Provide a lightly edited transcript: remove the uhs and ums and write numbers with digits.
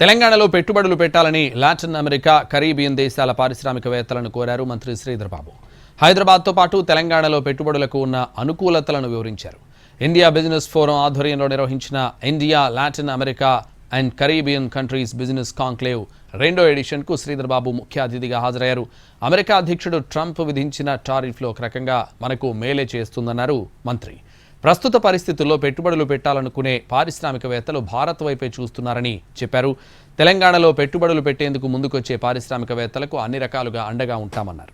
తెలంగాణలో పెట్టుబడులు పెట్టాలని లాటిన్ అమెరికా, కరీబియన్ దేశాల పారిశ్రామికవేత్తలను కోరారు మంత్రి శ్రీధర్ బాబు. హైదరాబాద్తో పాటు తెలంగాణలో పెట్టుబడులకు ఉన్న అనుకూలతలను వివరించారు. ఇండియా బిజినెస్ ఫోరం ఆధ్వర్యంలో నిర్వహించిన India, Latin America and Caribbean countries business conclave 2వ ఎడిషన్కు శ్రీధర్ బాబు ముఖ్య అతిథిగా హాజరయ్యారు. అమెరికా అధ్యక్షుడు ట్రంప్ విధించిన టారిఫ్లు ఒక రకంగా మనకు మేలే చేస్తుందన్నారు మంత్రి. ప్రస్తుత పరిస్థితుల్లో పెట్టుబడులు పెట్టాలనుకునే పారిశ్రామికవేత్తలు భారత్ వైపే చూస్తున్నారని చెప్పారు. తెలంగాణలో పెట్టుబడులు పెట్టేందుకు ముందుకొచ్చే పారిశ్రామికవేత్తలకు అన్ని రకాలుగా అండగా ఉంటామన్నారు.